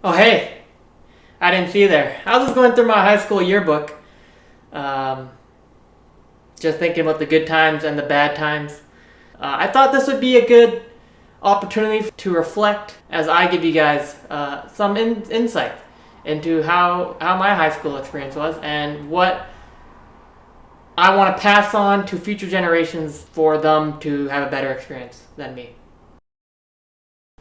Oh, hey, I didn't see you there. I was just going through my high school yearbook, um, just thinking about the good times and the bad times. I thought this would be a good opportunity to reflect as I give you guys some insight into how my high school experience was and what I want to pass on to future generations for them to have a better experience than me.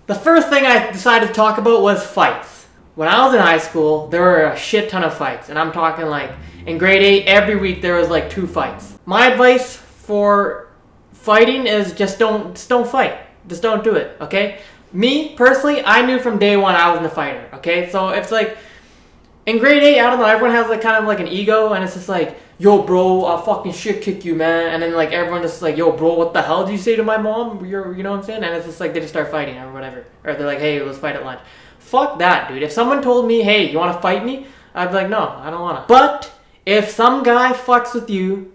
The first thing I decided to talk about was fights. When I was in high school, there were a shit ton of fights, and I'm talking like in grade 8, every week there was like 2 fights. My advice for fighting is just don't fight. Just don't do it, okay? Me, personally, I knew from day one I wasn't a fighter, okay? So it's like, in grade 8, I don't know, everyone has like kind of like an ego, and it's just like, yo bro, I'll fucking shit kick you, man. And then like everyone just like, yo bro, what the hell did you say to my mom? You know what I'm saying? And it's just like they just start fighting or whatever. Or they're like, hey, let's fight at lunch. Fuck that, dude. If someone told me, hey, you want to fight me? I'd be like, no, I don't want to. But if some guy fucks with you,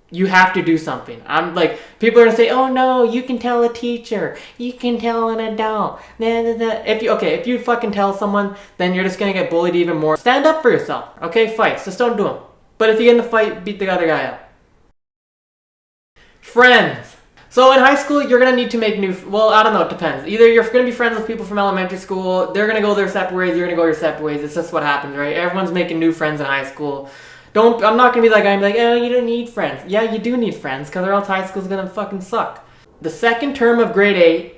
you have to do something. I'm like, people are gonna say, oh no, you can tell a teacher, you can tell an adult. If you fucking tell someone, then you're just gonna get bullied even more. Stand up for yourself, okay? Fights, just don't do them. But if you get in a fight, beat the other guy up. Friends. So in high school, you're gonna need to make well, I don't know, it depends. Either you're gonna be friends with people from elementary school, they're gonna go their separate ways, you're gonna go your separate ways. It's just what happens, right? Everyone's making new friends in high school. I'm not gonna be that guy and be like, oh, you don't need friends. Yeah, you do need friends, because or else high school's gonna fucking suck. The second term of grade 8,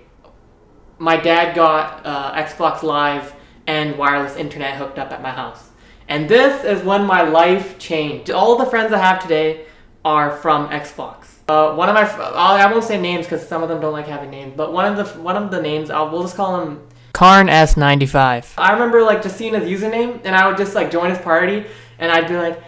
my dad got Xbox Live and wireless internet hooked up at my house. And this is when my life changed. All the friends I have today are from Xbox. One of my, I won't say names because some of them don't like having names, but one of the names, we'll just call him Karn S95. I remember like just seeing his username, and I would just like join his party, and I'd be like,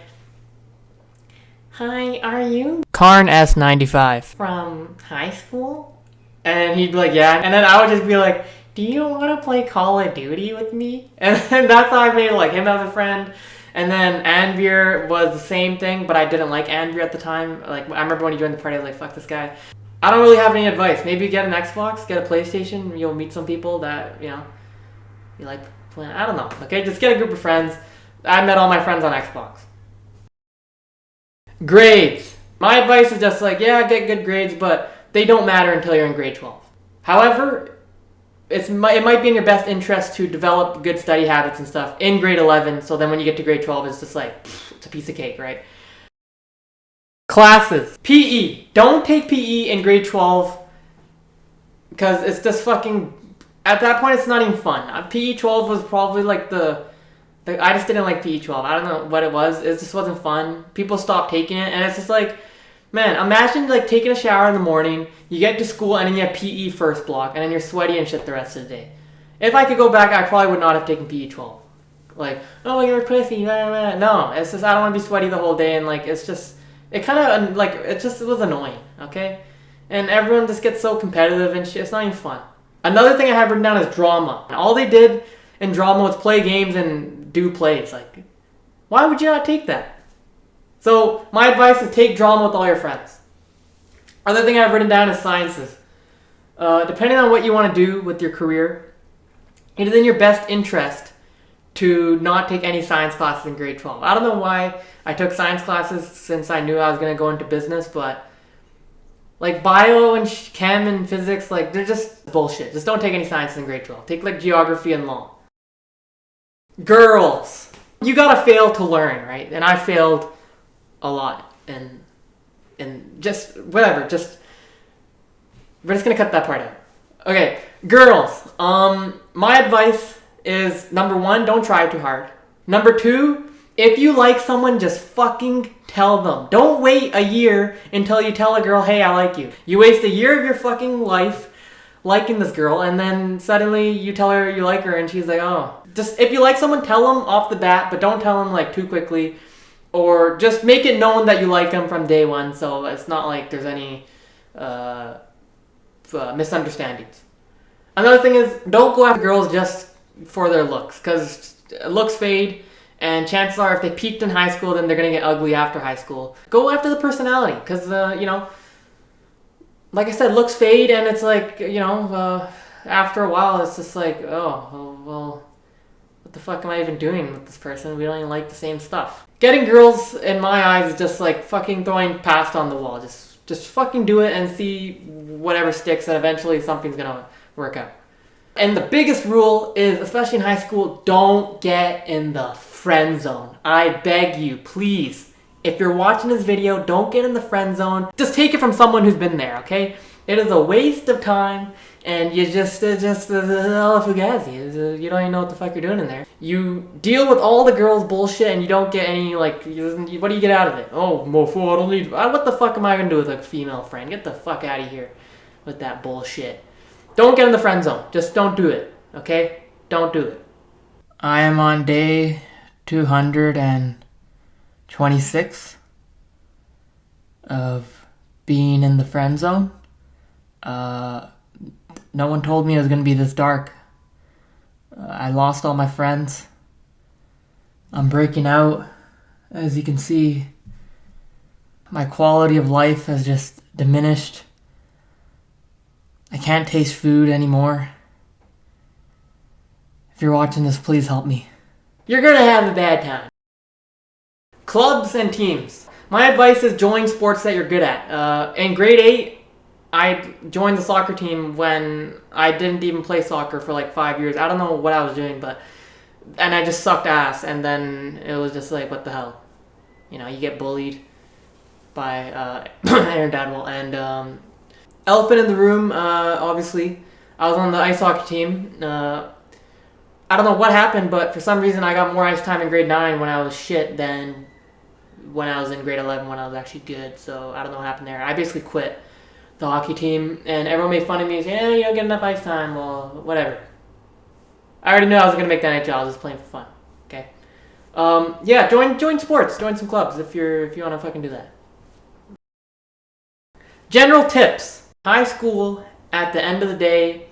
hi, are you Karn S95 from high school? And he'd be like, yeah. And then I would just be like, do you want to play Call of Duty with me? And then that's how I made like him as a friend. And then Anvir was the same thing, but I didn't like Anvir at the time. Like I remember when he joined the party, I was like, fuck this guy. I don't really have any advice. Maybe get an Xbox, get a PlayStation. You'll meet some people that, you like playing. I don't know. Okay, just get a group of friends. I met all my friends on Xbox. Grades. My advice is just like, yeah, get good grades, but they don't matter until you're in grade 12. However, it might be in your best interest to develop good study habits and stuff in grade 11, so then when you get to grade 12, it's just like, it's a piece of cake, right? Classes. PE. Don't take PE in grade 12, because it's just fucking, at that point, it's not even fun. PE 12 was probably like I just didn't like PE 12. I don't know what it was. It just wasn't fun. People stopped taking it, and it's just like, man, imagine like taking a shower in the morning, you get to school, and then you have PE first block, and then you're sweaty and shit the rest of the day. If I could go back, I probably would not have taken PE 12. Like, oh, you're a pussy, blah, blah. No, it's just I don't want to be sweaty the whole day, and like it's just, it kind of like, it was annoying, okay? And everyone just gets so competitive and shit. It's not even fun. Another thing I have written down is drama. All they did in drama was play games and do plays. Like, why would you not take that? So my advice is take drama with all your friends. Other thing I've written down is sciences. Depending on what you want to do with your career, it is in your best interest to not take any science classes in grade 12. I don't know why I took science classes since I knew I was going to go into business, but like bio and chem and physics, like they're just bullshit. Just don't take any science in grade 12. Take like geography and law. Girls. You gotta fail to learn, right? And I failed a lot. And just, whatever, we're just gonna cut that part out. Okay, girls. My advice is, number 1, don't try too hard. Number 2, if you like someone, just fucking tell them. Don't wait a year until you tell a girl, hey, I like you. You waste a year of your fucking life liking this girl, and then suddenly you tell her you like her, and she's like, oh. Just, if you like someone, tell them off the bat, but don't tell them like too quickly. Or just make it known that you like them from day one, so it's not like there's any misunderstandings. Another thing is, don't go after girls just for their looks, because looks fade, and chances are if they peaked in high school, then they're going to get ugly after high school. Go after the personality, because, like I said, looks fade, and it's like, after a while, it's just like, oh, well, what the fuck am I even doing with this person? We don't even like the same stuff. Getting girls, in my eyes, is just like fucking throwing past on the wall. Just fucking do it and see whatever sticks, and eventually something's gonna work out. And the biggest rule is, especially in high school, don't get in the friend zone. I beg you, please. If you're watching this video, don't get in the friend zone. Just take it from someone who's been there, okay? It is a waste of time, and you just fugazi. You don't even know what the fuck you're doing in there. You deal with all the girls' bullshit, and you don't get any, like, what do you get out of it? Oh, mofo, I don't need, what the fuck am I gonna do with a female friend? Get the fuck out of here with that bullshit. Don't get in the friend zone. Just don't do it, okay? Don't do it. I am on day 226 of being in the friend zone. No one told me it was going to be this dark. I lost all my friends. I'm breaking out. As you can see, my quality of life has just diminished. I can't taste food anymore. If you're watching this, please help me. You're gonna have a bad time. Clubs and teams. My advice is join sports that you're good at. In grade 8, I joined the soccer team when I didn't even play soccer for like 5 years. I don't know what I was doing, and I just sucked ass. And then it was just like, what the hell? You know, you get bullied by Aaron Dadwell. And elephant in the room, obviously. I was on the ice hockey team. I don't know what happened, but for some reason I got more ice time in grade 9 when I was shit than when I was in grade 11 when I was actually good. So I don't know what happened there. I basically quit the hockey team, and everyone made fun of me, saying, you don't get enough ice time. Well, whatever. I already knew I was going to make the NHL. I was just playing for fun. Okay? Yeah, join sports. Join some clubs if you want to fucking do that. General tips. High school, at the end of the day,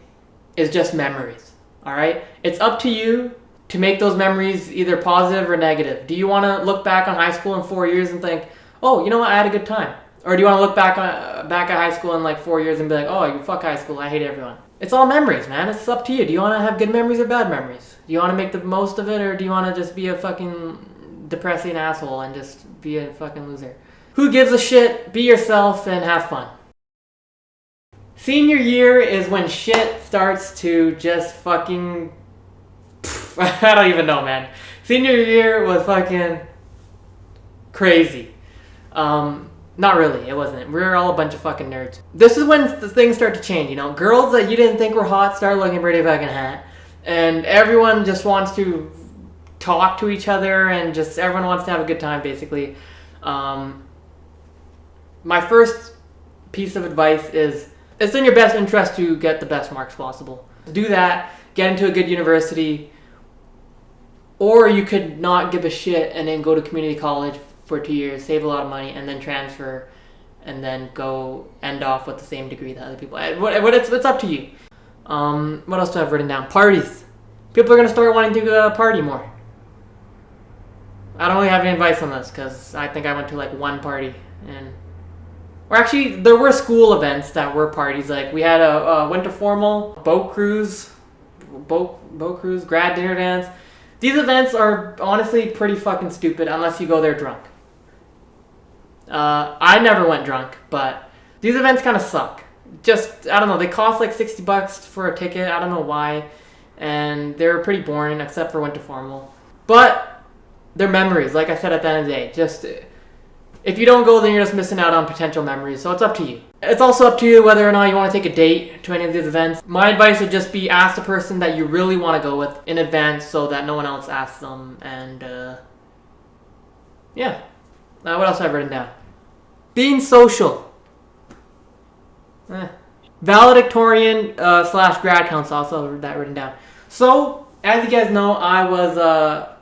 is just memories. Alright? It's up to you to make those memories either positive or negative. Do you want to look back on high school in 4 years and think, oh, you know what, I had a good time? Or do you want to look back at high school in like 4 years and be like, oh, you fuck high school, I hate everyone? It's all memories, man. It's up to you. Do you want to have good memories or bad memories? Do you want to make the most of it, or do you want to just be a fucking depressing asshole and just be a fucking loser? Who gives a shit? Be yourself and have fun. Senior year is when shit starts to just fucking... I don't even know, man. Senior year was fucking crazy. Not really, it wasn't. We were all a bunch of fucking nerds. This is when the things start to change, you know? Girls that you didn't think were hot start looking pretty fucking hot. And everyone just wants to talk to each other, and just everyone wants to have a good time, basically. My first piece of advice is, it's in your best interest to get the best marks possible. Do that, get into a good university, or you could not give a shit and then go to community college for 2 years, save a lot of money, and then transfer, and then go end off with the same degree that other people. It's up to you. What else do I have written down? Parties. People are going to start wanting to party more. I don't really have any advice on this, because I think I went to like one party, or actually, there were school events that were parties. Like, we had a winter formal, boat cruise, grad dinner dance. These events are honestly pretty fucking stupid unless you go there drunk. I never went drunk, but these events kind of suck. Just, I don't know, they cost like $60 for a ticket. I don't know why. And they're pretty boring except for winter formal. But they're memories, like I said at the end of the day. Just, if you don't go, then you're just missing out on potential memories. So it's up to you. It's also up to you whether or not you want to take a date to any of these events. My advice would just be ask the person that you really want to go with in advance so that no one else asks them. And, yeah. What else have I written down? Being social. Valedictorian / grad council, also have that written down. So, as you guys know, I was,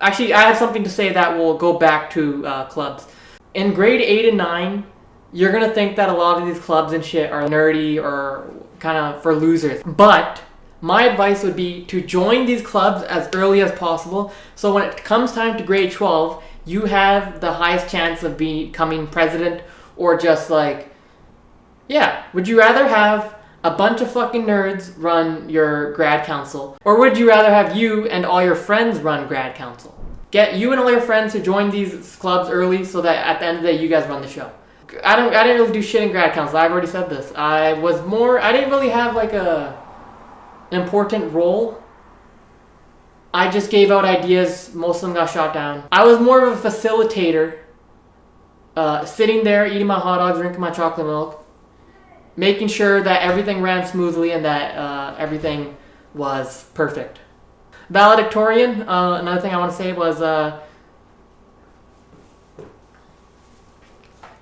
actually, I have something to say that will go back to clubs. In grade 8 and 9, you're going to think that a lot of these clubs and shit are nerdy or kind of for losers. But my advice would be to join these clubs as early as possible. So when it comes time to grade 12, you have the highest chance of becoming president, or just like, yeah. Would you rather have a bunch of fucking nerds run your grad council? Or would you rather have you and all your friends run grad council? Get you and all your friends to join these clubs early so that at the end of the day you guys run the show. I didn't really do shit in grad council. I've already said this. I didn't really have like an important role. I just gave out ideas. Most of them got shot down. I was more of a facilitator, sitting there eating my hot dogs, drinking my chocolate milk, making sure that everything ran smoothly and that everything was perfect. Valedictorian, another thing I want to say was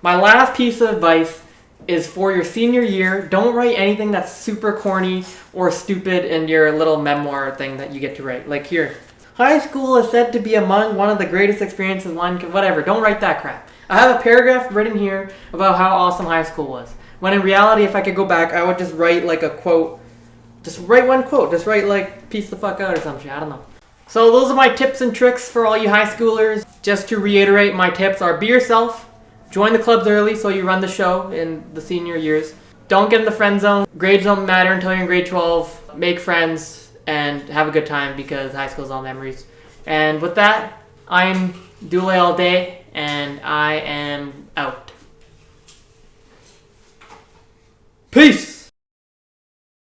my last piece of advice is for your senior year, don't write anything that's super corny or stupid in your little memoir thing that you get to write. Like here, high school is said to be among one of the greatest experiences whatever, don't write that crap. I have a paragraph written here about how awesome high school was. When in reality, if I could go back, I would just write like a quote. Just write one quote. Just write like, peace the fuck out or some shit. I don't know. So those are my tips and tricks for all you high schoolers. Just to reiterate, my tips are be yourself. Join the clubs early so you run the show in the senior years. Don't get in the friend zone. Grades don't matter until you're in grade 12. Make friends and have a good time because high school is all memories. And with that, I'm Dulai all day and I am out. Peace!